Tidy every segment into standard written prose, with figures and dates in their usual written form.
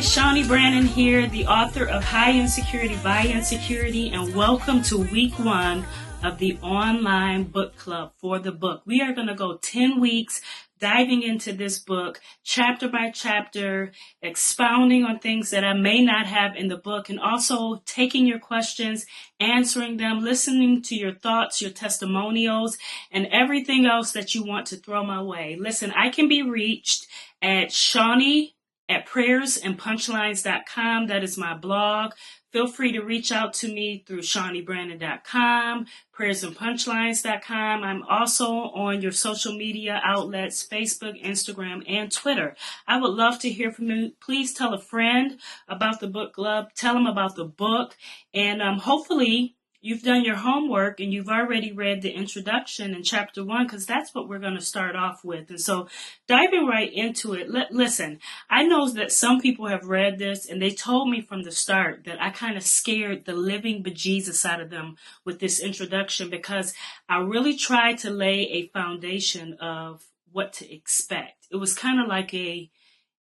Shaunee Brannan here, the author of High Insecurity by Insecurity, and welcome to week 1 of the online book club for the book. We are going to go 10 weeks diving into this book, chapter by chapter, expounding on things that I may not have in the book, and also taking your questions, answering them, listening to your thoughts, your testimonials, and everything else that you want to throw my way. Listen, I can be reached at Shaunee at prayersandpunchlines.com. That is my blog. Feel free to reach out to me through ShauneeBrannan.com, prayersandpunchlines.com. I'm also on your social media outlets, Facebook, Instagram, and Twitter. I would love to hear from you. Please tell a friend about the book club. Tell them about the book. And hopefully you've done your homework and you've already read the introduction in chapter 1, because that's what we're going to start off with. And so diving right into it, listen, I know that some people have read this and they told me from the start that I kind of scared the living bejesus out of them with this introduction, because I really tried to lay a foundation of what to expect. It was kind of like a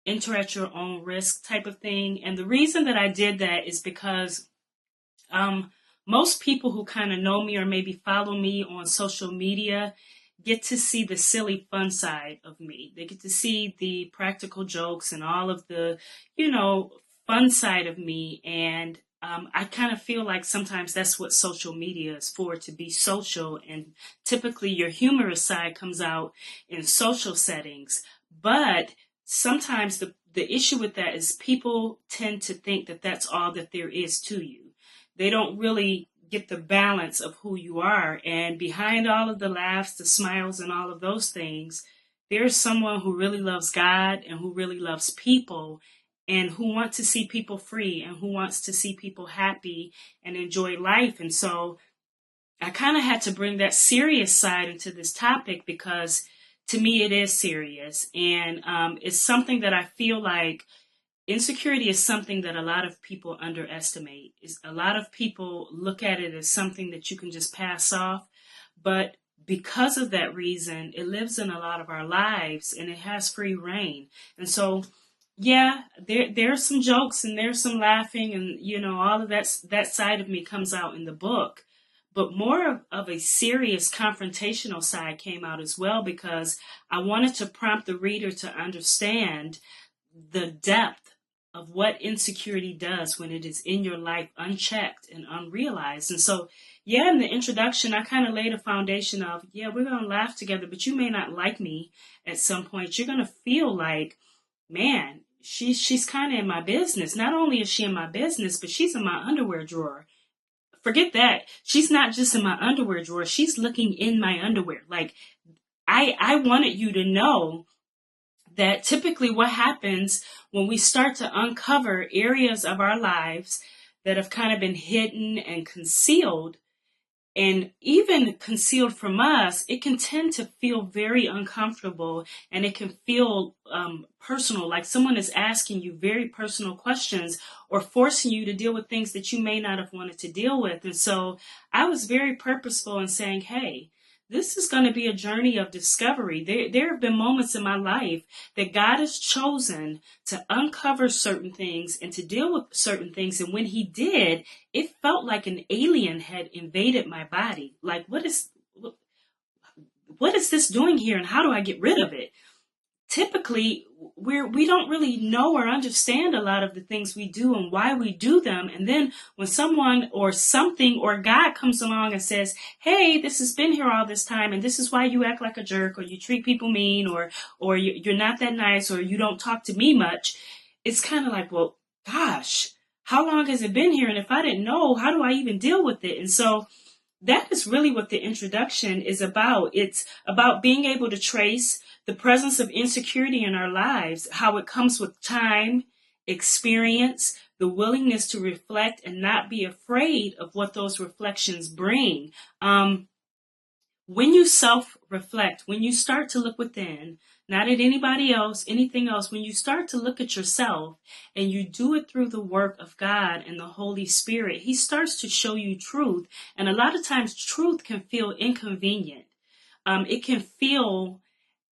enter at your own risk type of thing. And the reason that I did that is because most people who kind of know me or maybe follow me on social media get to see the silly fun side of me. They get to see the practical jokes and all of the, fun side of me. And I kind of feel like sometimes that's what social media is for, to be social. And typically your humorous side comes out in social settings. But sometimes the issue with that is people tend to think that that's all that there is to you. They don't really get the balance of who you are. And behind all of the laughs, the smiles, and all of those things, there's someone who really loves God and who really loves people and who wants to see people free and who wants to see people happy and enjoy life. And so I kind of had to bring that serious side into this topic, because to me it is serious. And it's something that I feel like insecurity is something that a lot of people underestimate. A lot of people look at it as something that you can just pass off. But because of that reason, it lives in a lot of our lives and it has free reign. And so, yeah, there's some jokes and there's some laughing and, all of that side of me comes out in the book. But more of a serious confrontational side came out as well, because I wanted to prompt the reader to understand the depth of what insecurity does when it is in your life unchecked and unrealized. And so, in the introduction, I kind of laid a foundation of, we're going to laugh together, but you may not like me at some point. You're going to feel like, man, she's kind of in my business. Not only is she in my business, but she's in my underwear drawer. Forget that. She's not just in my underwear drawer. She's looking in my underwear. Like, I wanted you to know that typically what happens when we start to uncover areas of our lives that have kind of been hidden and concealed, and even concealed from us, it can tend to feel very uncomfortable, and it can feel personal, like someone is asking you very personal questions or forcing you to deal with things that you may not have wanted to deal with. And so I was very purposeful in saying, hey, this is going to be a journey of discovery. There have been moments in my life that God has chosen to uncover certain things and to deal with certain things. And when he did, it felt like an alien had invaded my body. Like, what is this doing here, and how do I get rid of it? Typically, we don't really know or understand a lot of the things we do and why we do them. And then when someone or something or God comes along and says, hey, this has been here all this time, and this is why you act like a jerk, or you treat people mean, or you're not that nice, or you don't talk to me much, it's kind of like, well, gosh, how long has it been here? And if I didn't know, how do I even deal with it? And so that is really what the introduction is about. It's about being able to trace the presence of insecurity in our lives, how it comes with time, experience, the willingness to reflect and not be afraid of what those reflections bring. When you self-reflect, when you start to look within, not at anybody else, anything else, when you start to look at yourself and you do it through the work of God and the Holy Spirit, he starts to show you truth. And a lot of times truth can feel inconvenient. It can feel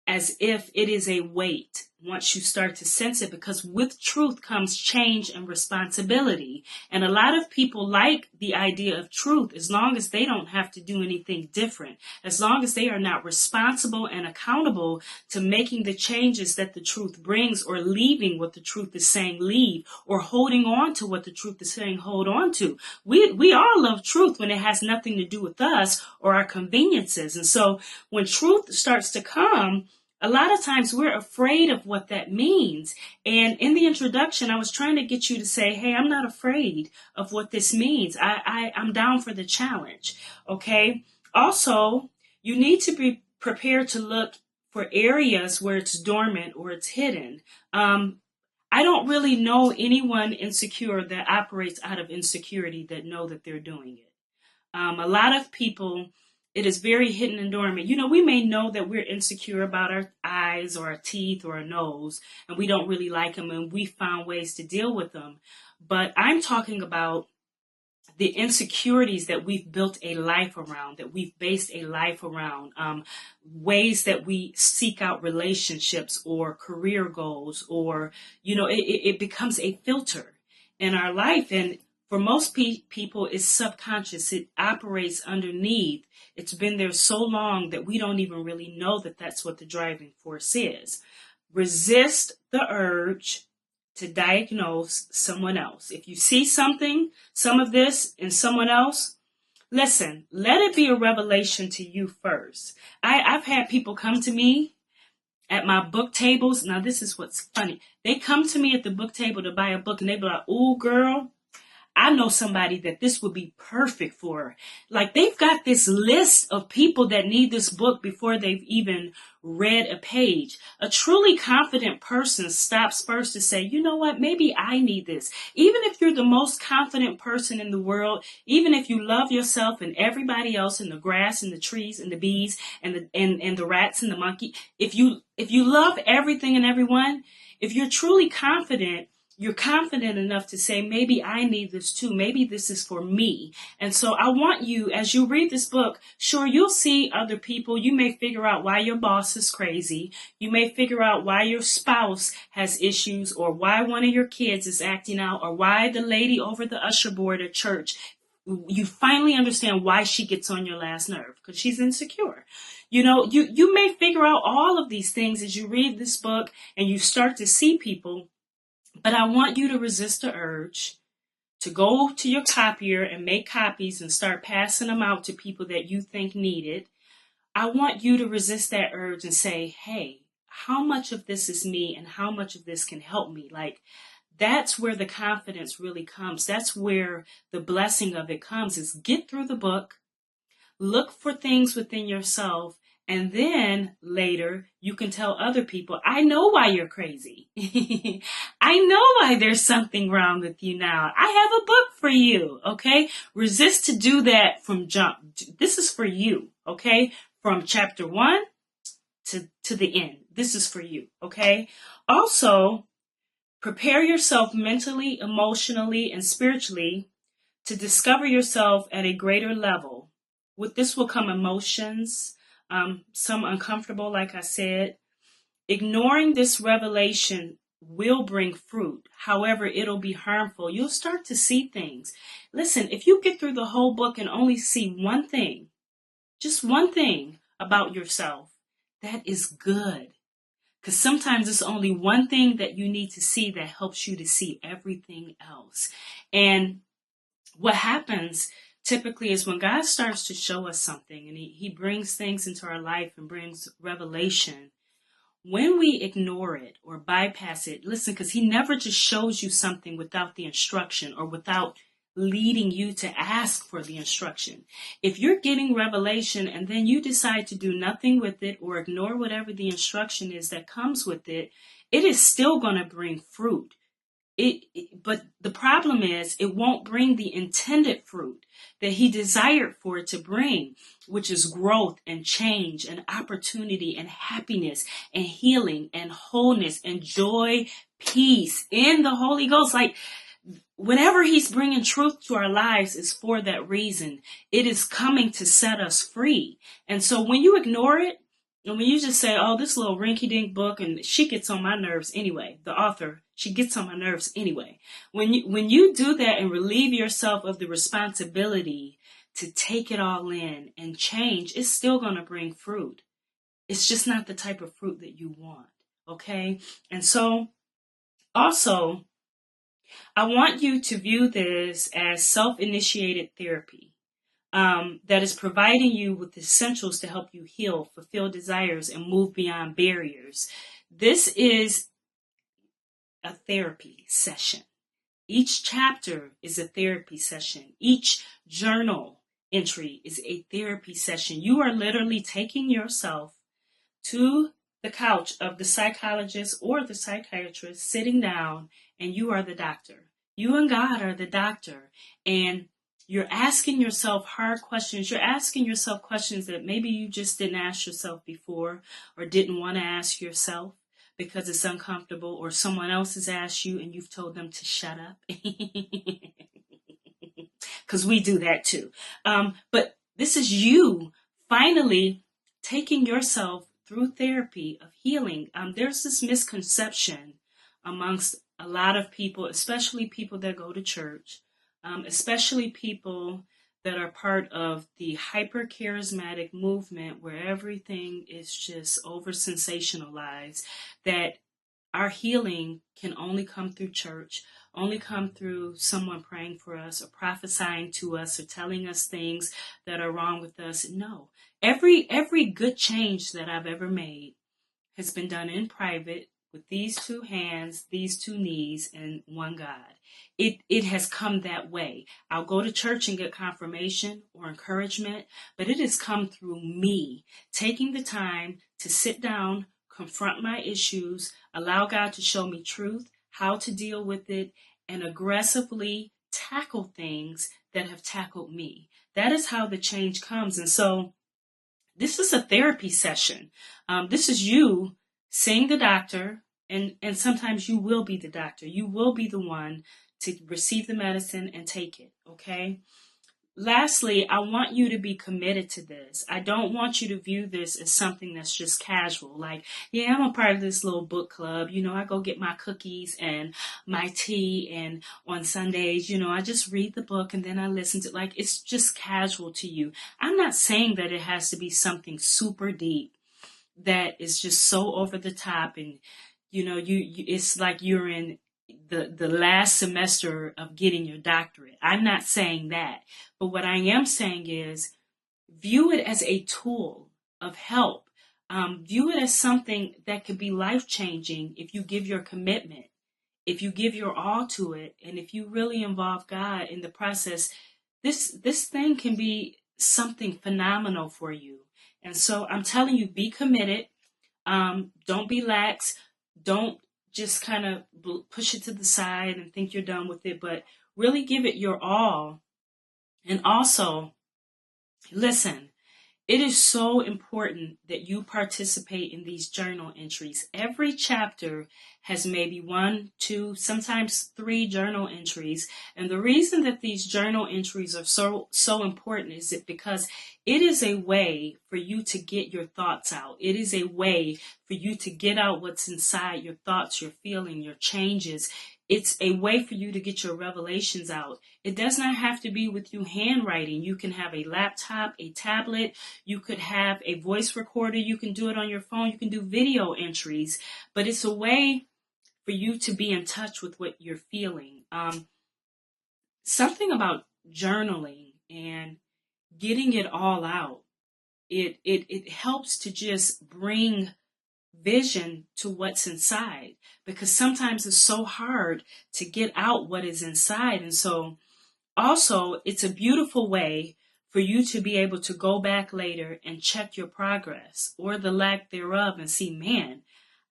as if it is a weight. once you start to sense it, because with truth comes change and responsibility. And a lot of people like the idea of truth as long as they don't have to do anything different, as long as they are not responsible and accountable to making the changes that the truth brings, or leaving what the truth is saying leave, or holding on to what the truth is saying hold on to. We all love truth when it has nothing to do with us or our conveniences. And so when truth starts to come, a lot of times we're afraid of what that means. And in the introduction, I was trying to get you to say, hey, I'm not afraid of what this means. I'm down for the challenge. Okay. Also, you need to be prepared to look for areas where it's dormant or it's hidden. I don't really know anyone insecure that operates out of insecurity that know that they're doing it. A lot of people, it is very hidden and dormant. We may know that we're insecure about our eyes or our teeth or our nose, and we don't really like them, and we found ways to deal with them. But I'm talking about the insecurities that we've built a life around, that we've based a life around, ways that we seek out relationships or career goals, or, it becomes a filter in our life. And for most people, it's subconscious. It operates underneath. It's been there so long that we don't even really know that that's what the driving force is. Resist the urge to diagnose someone else. If you see some of this in someone else, listen, let it be a revelation to you first. I've had people come to me at my book tables. Now, this is what's funny. They come to me at the book table to buy a book, and they be like, "Ooh, girl, I know somebody that this would be perfect for." Like, they've got this list of people that need this book before they've even read a page. A truly confident person stops first to say, you know what, maybe I need this. Even if you're the most confident person in the world, even if you love yourself and everybody else, and the grass and the trees and the bees and the rats and the monkey, if you love everything and everyone, if you're truly confident, you're confident enough to say, maybe I need this too. Maybe this is for me. And so I want you, as you read this book, sure, you'll see other people. You may figure out why your boss is crazy. You may figure out why your spouse has issues, or why one of your kids is acting out, or why the lady over the usher board at church, you finally understand why she gets on your last nerve, because she's insecure. You may figure out all of these things as you read this book and you start to see people. But I want you to resist the urge to go to your copier and make copies and start passing them out to people that you think need it. I want you to resist that urge and say, hey, how much of this is me and how much of this can help me? Like, that's where the confidence really comes. That's where the blessing of it comes, is get through the book, look for things within yourself, and then later you can tell other people, I know why you're crazy. I know why there's something wrong with you now. I have a book for you, okay? Resist to do that from jump. This is for you, okay? From chapter 1 to the end. This is for you, okay? Also, prepare yourself mentally, emotionally, and spiritually to discover yourself at a greater level. With this will come emotions, some uncomfortable, like I said. Ignoring this revelation will bring fruit. However, it'll be harmful. You'll start to see things. Listen, if you get through the whole book and only see one thing, just one thing about yourself, that is good. Because sometimes it's only one thing that you need to see that helps you to see everything else. And what happens typically is when God starts to show us something, and he brings things into our life and brings revelation, when we ignore it or bypass it, listen, because he never just shows you something without the instruction or without leading you to ask for the instruction. If you're getting revelation and then you decide to do nothing with it or ignore whatever the instruction is that comes with it, it is still going to bring fruit. But the problem is, it won't bring the intended fruit that he desired for it to bring, which is growth and change and opportunity and happiness and healing and wholeness and joy, peace in the Holy Ghost. Like, whenever he's bringing truth to our lives, is for that reason. It is coming to set us free. And so when you ignore it, And when you just say, oh, this little rinky-dink book, and she gets on my nerves anyway, the author, she gets on my nerves anyway. When you do that and relieve yourself of the responsibility to take it all in and change, it's still going to bring fruit. It's just not the type of fruit that you want. Okay? And so also, I want you to view this as self-initiated therapy that is providing you with essentials to help you heal, fulfill desires, and move beyond barriers. This is a therapy session. Each chapter is a therapy session. Each journal entry is a therapy session. You are literally taking yourself to the couch of the psychologist or the psychiatrist, sitting down, and you are the doctor. You and God are the doctor. And you're asking yourself hard questions. You're asking yourself questions that maybe you just didn't ask yourself before or didn't want to ask yourself because it's uncomfortable, or someone else has asked you and you've told them to shut up. Because we do that too. But this is you finally taking yourself through therapy of healing. There's this misconception amongst a lot of people, especially people that go to church, especially people that are part of the hyper charismatic movement where everything is just over sensationalized, that our healing can only come through church, only come through someone praying for us or prophesying to us or telling us things that are wrong with us. No. Every good change that I've ever made has been done in private with these two hands, these two knees, and one God. It has come that way. I'll go to church and get confirmation or encouragement, but it has come through me taking the time to sit down, confront my issues, allow God to show me truth, how to deal with it, and aggressively tackle things that have tackled me. That is how the change comes. And so this is a therapy session. This is you seeing the doctor, and sometimes you will be the doctor. You will be the one to receive the medicine and take it, okay? Lastly, I want you to be committed to this. I don't want you to view this as something that's just casual. Like, yeah, I'm a part of this little book club. I go get my cookies and my tea, and on Sundays, I just read the book and then I listen to, like, it's just casual to you. I'm not saying that it has to be something super deep that is just so over the top, and you it's like you're in the last semester of getting your doctorate. I'm not saying that. But what I am saying is view it as a tool of help. View it as something that could be life changing if you give your commitment, if you give your all to it, and if you really involve God in the process. This thing can be something phenomenal for you. And so I'm telling you, be committed. Don't be lax. Don't just kind of push it to the side and think you're done with it, but really give it your all. And also, listen, it is so important that you participate in these journal entries. Every chapter has maybe one, two, sometimes three journal entries. And the reason that these journal entries are so important is that because it is a way for you to get your thoughts out. It is a way for you to get out what's inside, your thoughts, your feeling, your changes. It's a way for you to get your revelations out. It does not have to be with you handwriting. You can have a laptop, a tablet. You could have a voice recorder. You can do it on your phone. You can do video entries. But it's a way for you to be in touch with what you're feeling. Something about journaling and getting it all out. It helps to just bring vision to what's inside, because sometimes it's so hard to get out what is inside. And so also it's a beautiful way for you to be able to go back later and check your progress or the lack thereof and see, man,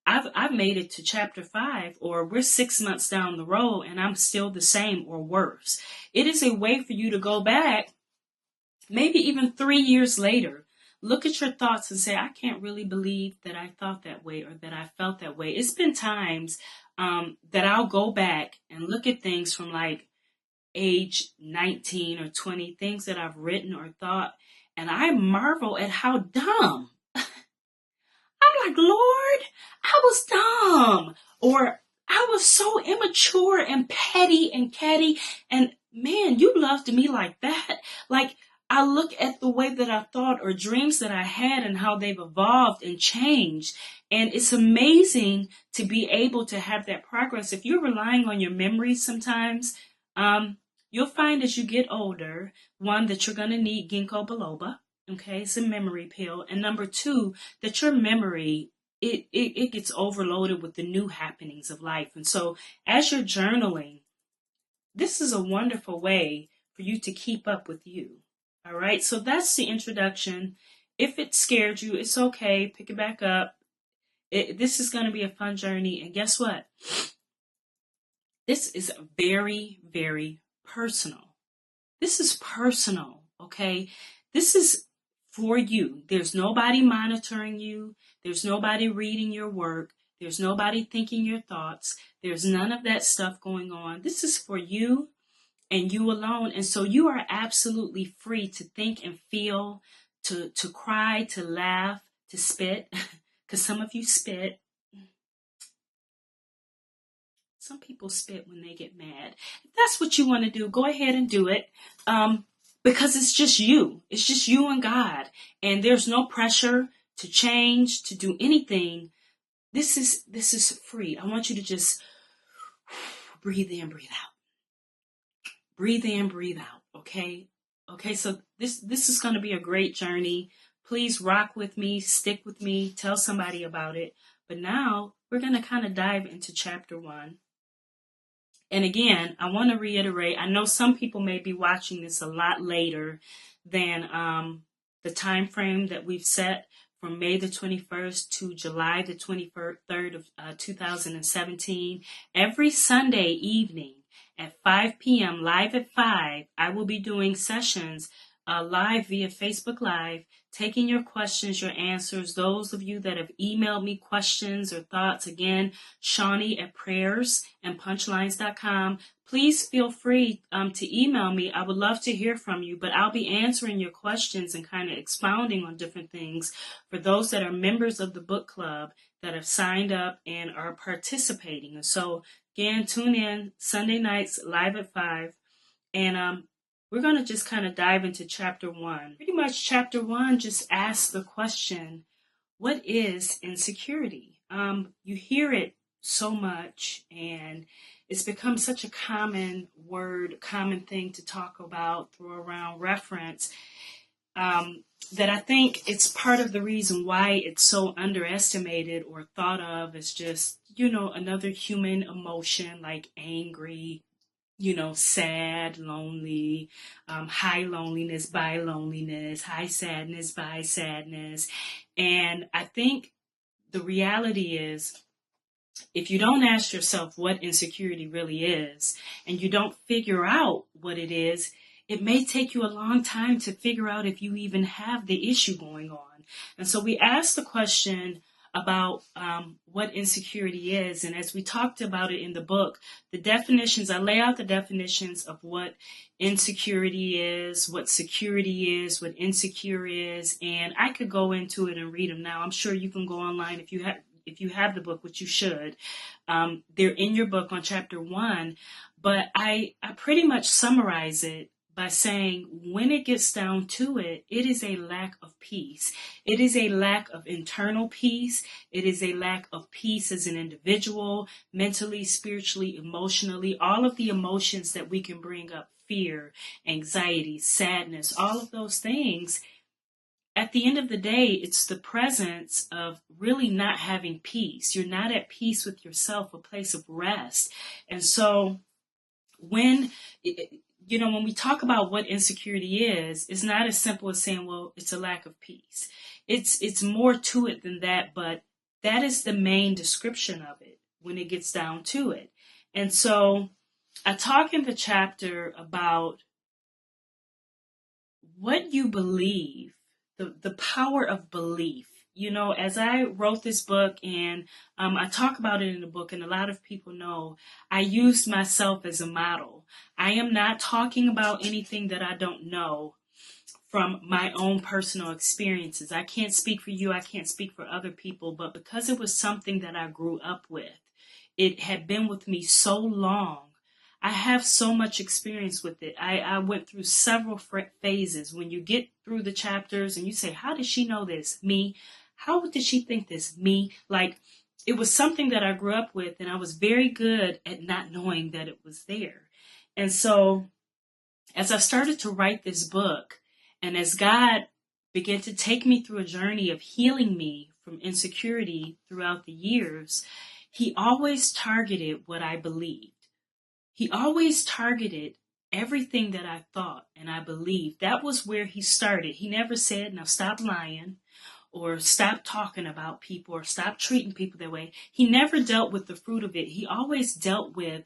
I've made it to chapter 5, or we're 6 months down the road and I'm still the same or worse. It is a way for you to go back, maybe even 3 years later, look at your thoughts and say, I can't really believe that I thought that way or that I felt that way. It's been times that I'll go back and look at things from like age 19 or 20, things that I've written or thought, and I marvel at how dumb you're like, Lord, I was dumb, or I was so immature and petty and catty, and man, you loved me like that. Like, I look at the way that I thought or dreams that I had and how they've evolved and changed. And it's amazing to be able to have that progress. If you're relying on your memories sometimes, you'll find as you get older, one, that you're going to need ginkgo biloba. Okay, it's a memory pill. And number two, that your memory, it gets overloaded with the new happenings of life. And so as you're journaling, this is a wonderful way for you to keep up with you. All right, so that's the introduction. If it scared you, it's okay. Pick it back up. This is going to be a fun journey. And guess what? This is very, very personal. This is personal, okay? This is for you. There's nobody monitoring you. There's nobody reading your work. There's nobody thinking your thoughts. There's none of that stuff going on. This is for you and you alone. And so you are absolutely free to think and feel, to cry, to laugh, to spit, because some of you spit. Some people spit when they get mad. If that's what you want to do, go ahead and do it. Because it's just you. It's just you and God. And there's no pressure to change, to do anything. This is free. I want you to just breathe in, breathe out. Breathe in, breathe out. Okay? Okay, so this is going to be a great journey. Please rock with me, stick with me, tell somebody about it. But now we're going to kind of dive into chapter 1. And again, I want to reiterate, I know some people may be watching this a lot later than the time frame that we've set from May the 21st to July the 23rd of 2017. Every Sunday evening at 5 p.m., live at 5, I will be doing sessions live via Facebook Live, taking your questions, your answers. Those of you that have emailed me questions or thoughts, again, Shaunee at prayersandpunchlines.com. Please feel free to email me. I would love to hear from you, but I'll be answering your questions and kind of expounding on different things for those that are members of the book club that have signed up and are participating. And so, again, tune in Sunday nights live at 5. And we're going to just kind of dive into chapter 1. Pretty much chapter 1 just asks the question, what is insecurity? You hear it so much, and it's become such a common word, common thing to talk about, throw around, reference, that I think it's part of the reason why it's so underestimated or thought of as just, another human emotion like angry, sad, lonely, high loneliness, by loneliness, high sadness, by sadness. And I think the reality is, if you don't ask yourself what insecurity really is, and you don't figure out what it is, it may take you a long time to figure out if you even have the issue going on. And so we asked the question about what insecurity is. And as we talked about it in the book, the definitions, I lay out the definitions of what insecurity is, what security is, what insecure is, and I could go into it and read them now. I'm sure you can go online if you have the book, which you should. They're in your book on chapter 1, but I pretty much summarize it by saying, when it gets down to it, it is a lack of peace. It is a lack of internal peace. It is a lack of peace as an individual, mentally, spiritually, emotionally, all of the emotions that we can bring up, fear, anxiety, sadness, all of those things. At the end of the day, it's the presence of really not having peace. You're not at peace with yourself, a place of rest. And so when we talk about what insecurity is, it's not as simple as saying, well, it's a lack of peace. It's more to it than that, but that is the main description of it when it gets down to it. And so I talk in the chapter about what you believe, the power of belief. As I wrote this book, and I talk about it in the book, and a lot of people know, I used myself as a model. I am not talking about anything that I don't know. from my own personal experiences. I can't speak for you, I can't speak for other people, but because it was something that I grew up with, it had been with me so long. I have so much experience with it. I went through several phases. When you get through the chapters and you say, how did she know this? Me. How did she think this? Me. Like, it was something that I grew up with, and I was very good at not knowing that it was there. And so, as I started to write this book, and as God began to take me through a journey of healing me from insecurity throughout the years, He always targeted what I believed. He always targeted everything that I thought and I believed. That was where He started. He never said, now stop lying, or stop talking about people, or stop treating people that way. He never dealt with the fruit of it. He always dealt with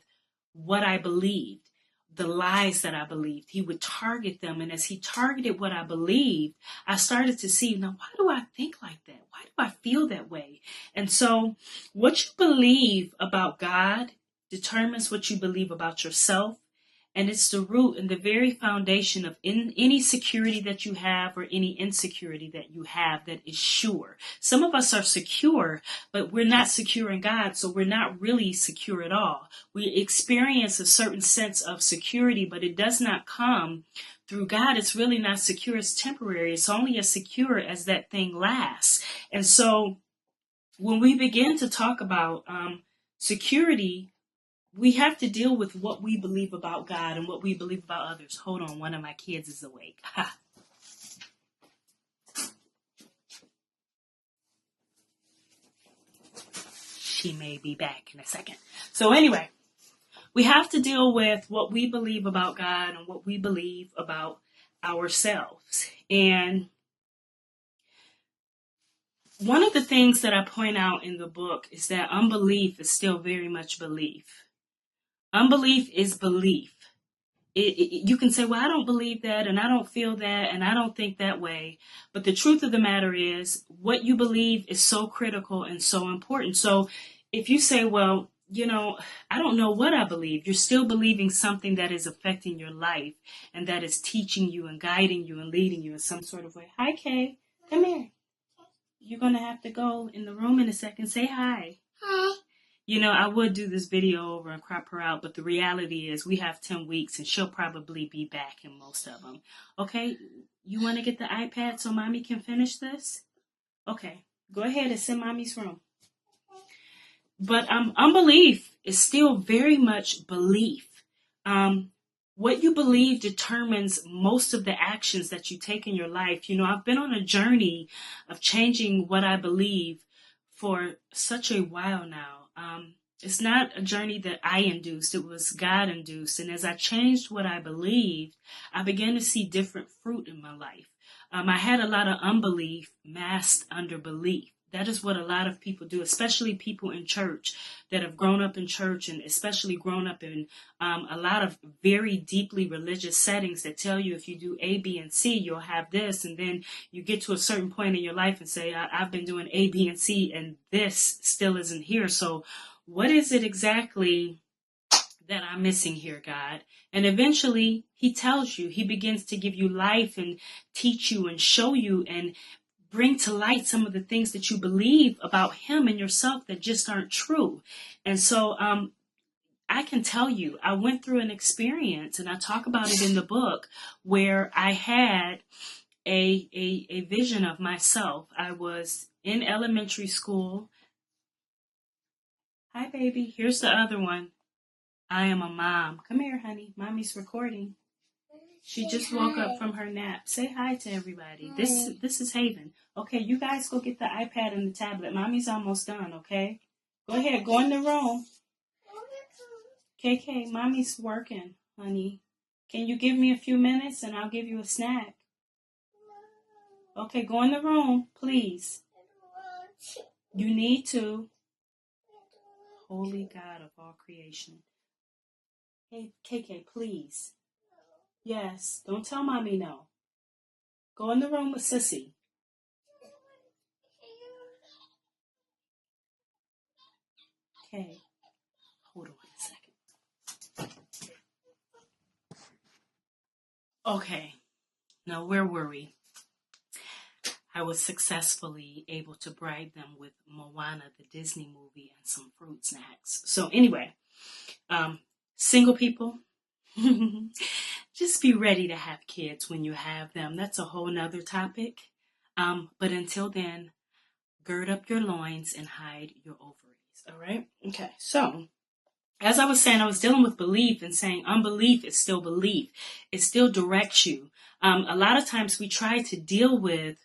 what I believed, the lies that I believed. He would target them. And as He targeted what I believed, I started to see, now, why do I think like that? Why do I feel that way? And so what you believe about God determines what you believe about yourself. And it's the root and the very foundation of any security that you have or any insecurity that you have that is sure. Some of us are secure, but we're not secure in God, so we're not really secure at all. We experience a certain sense of security, but it does not come through God. It's really not secure. It's temporary. It's only as secure as that thing lasts. And so when we begin to talk about security, we have to deal with what we believe about God and what we believe about others. Hold on, one of my kids is awake. She may be back in a second. So anyway, we have to deal with what we believe about God and what we believe about ourselves. And one of the things that I point out in the book is that unbelief is still very much belief. Unbelief is belief. You can say, well, I don't believe that, and I don't feel that, and I don't think that way. But the truth of the matter is, what you believe is so critical and so important. So if you say, well, I don't know what I believe, you're still believing something that is affecting your life and that is teaching you and guiding you and leading you in some sort of way. Hi, Kay. Come here. You're going to have to go in the room in a second. Say hi. Hi. I would do this video over and crop her out, but the reality is we have 10 weeks and she'll probably be back in most of them. Okay, you want to get the iPad so mommy can finish this? Okay, go ahead. It's in mommy's room. But unbelief is still very much belief. What you believe determines most of the actions that you take in your life. I've been on a journey of changing what I believe for such a while now. It's not a journey that I induced, it was God induced. And as I changed what I believed, I began to see different fruit in my life. I had a lot of unbelief masked under belief. That is what a lot of people do, especially people in church that have grown up in church and especially grown up in a lot of very deeply religious settings that tell you if you do A, B, and C, you'll have this. And then you get to a certain point in your life and say, I've been doing A, B, and C, and this still isn't here. So what is it exactly that I'm missing here, God? And eventually He tells you, He begins to give you life and teach you and show you and bring to light some of the things that you believe about Him and yourself that just aren't true. And so I can tell you, I went through an experience, and I talk about it in the book, where I had a vision of myself. I was in elementary school. Hi, baby. Here's the other one. I am a mom. Come here, honey. Mommy's recording. She just woke up from her nap. Say hi to everybody. This is Haven. Okay, you guys go get the iPad and the tablet. Mommy's almost done, okay? Go ahead. Go in the room. KK, mommy's working, honey. Can you give me a few minutes and I'll give you a snack? Okay, go in the room, please. You need to. Holy God of all creation. Hey, KK, please. Yes, don't tell mommy no. Go in the room with Sissy. Okay, hold on a second. Okay, No, where were we? I was successfully able to bribe them with Moana, the Disney movie, and some fruit snacks. So anyway, single people, just be ready to have kids when you have them. That's a whole nother topic. But until then, gird up your loins and hide your ovaries. All right? Okay. So, as I was saying, I was dealing with belief and saying unbelief is still belief. It still directs you. A lot of times we try to deal with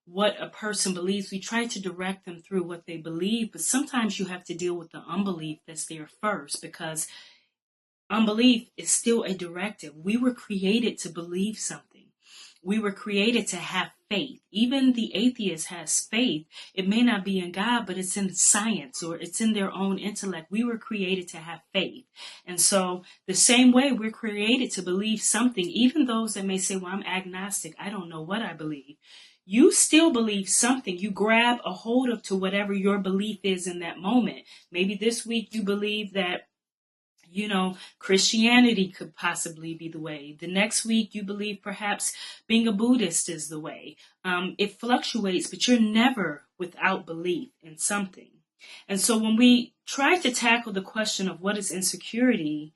what a person believes. We try to direct them through what they believe, but sometimes you have to deal with the unbelief that's there first, because unbelief is still a directive. We were created to believe something. We were created to have faith. Even the atheist has faith. It may not be in God, but it's in science or it's in their own intellect. We were created to have faith. And so the same way we're created to believe something, even those that may say, well, I'm agnostic, I don't know what I believe. You still believe something. You grab a hold of to whatever your belief is in that moment. Maybe this week you believe that Christianity could possibly be the way. The next week, you believe perhaps being a Buddhist is the way. It fluctuates, but you're never without belief in something. And so when we try to tackle the question of what is insecurity,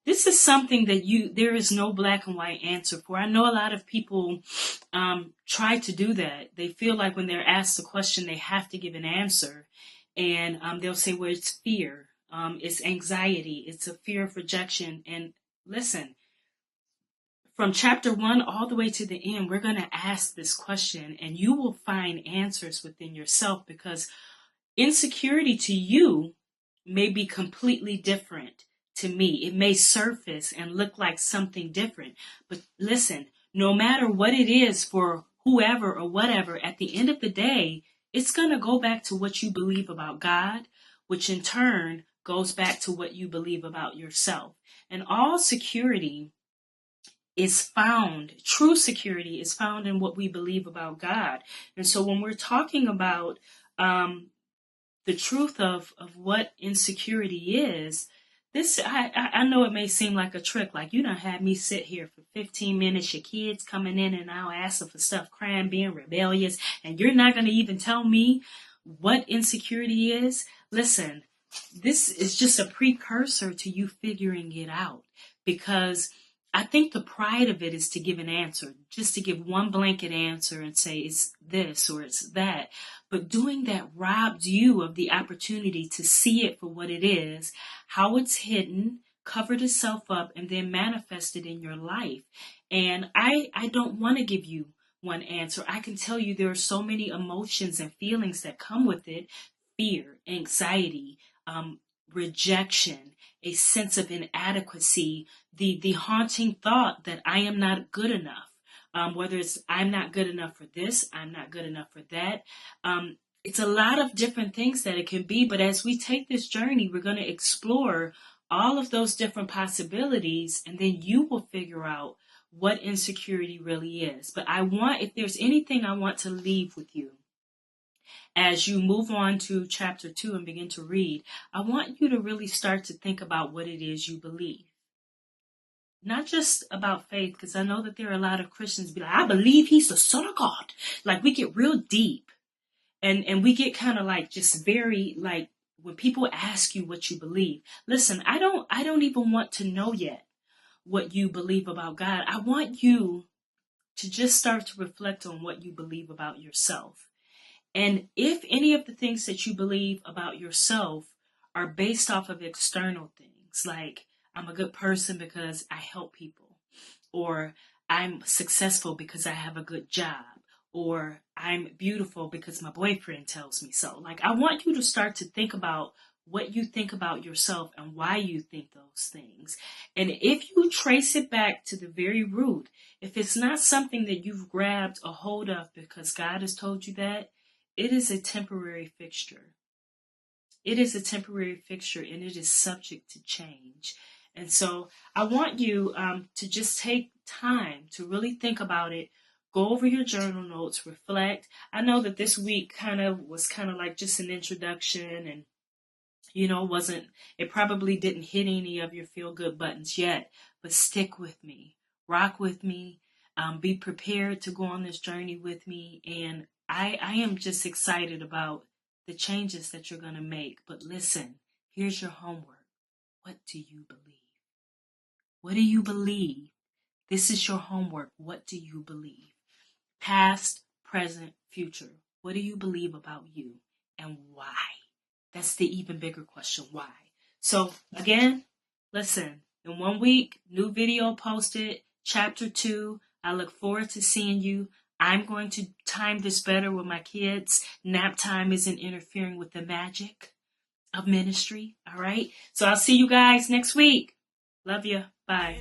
this is something that there is no black and white answer for. I know a lot of people try to do that. They feel like when they're asked a question, they have to give an answer. And they'll say, well, it's fear. It's anxiety. It's a fear of rejection. And listen, from chapter 1 all the way to the end, we're going to ask this question and you will find answers within yourself, because insecurity to you may be completely different to me. It may surface and look like something different. But listen, no matter what it is for whoever or whatever, at the end of the day, it's going to go back to what you believe about God, which in turn goes back to what you believe about yourself. And all security is found, true security is found in what we believe about God. And so when we're talking about the truth of what insecurity is, this I know it may seem like a trick, like you done had me sit here for 15 minutes, your kids coming in and out asking for stuff, crying, being rebellious, and you're not going to even tell me what insecurity is. Listen, this is just a precursor to you figuring it out, because I think the pride of it is to give an answer, just to give one blanket answer and say it's this or it's that. But doing that robs you of the opportunity to see it for what it is, how it's hidden, covered itself up, and then manifested in your life. And I don't want to give you one answer. I can tell you there are so many emotions and feelings that come with it: fear, anxiety, rejection, a sense of inadequacy, the haunting thought that I am not good enough. Whether it's I'm not good enough for this, I'm not good enough for that. It's a lot of different things that it can be, but as we take this journey, we're going to explore all of those different possibilities, and then you will figure out what insecurity really is. But if there's anything I want to leave with you, as you move on to chapter 2 and begin to read, I want you to really start to think about what it is you believe. Not just about faith, because I know that there are a lot of Christians be like, I believe he's the Son of God. Like, we get real deep and we get kind of like just very like, when people ask you what you believe, listen, I don't even want to know yet what you believe about God. I want you to just start to reflect on what you believe about yourself. And if any of the things that you believe about yourself are based off of external things, like I'm a good person because I help people, or I'm successful because I have a good job, or I'm beautiful because my boyfriend tells me so. Like, I want you to start to think about what you think about yourself and why you think those things. And if you trace it back to the very root, if it's not something that you've grabbed a hold of because God has told you that, it is a temporary fixture. It is a temporary fixture and it is subject to change. And so I want you to just take time to really think about it. Go over your journal notes, reflect. I know that this week was like just an introduction, and it probably didn't hit any of your feel good buttons yet, but stick with me, rock with me. Be prepared to go on this journey with me. And I am just excited about the changes that you're going to make. But listen, here's your homework. What do you believe? What do you believe? This is your homework. What do you believe? Past, present, future. What do you believe about you and why? That's the even bigger question. Why? So again, listen, in 1 week, new video posted, chapter 2. I look forward to seeing you. I'm going to time this better with my kids. Nap time isn't interfering with the magic of ministry. All right. So I'll see you guys next week. Love you. Bye.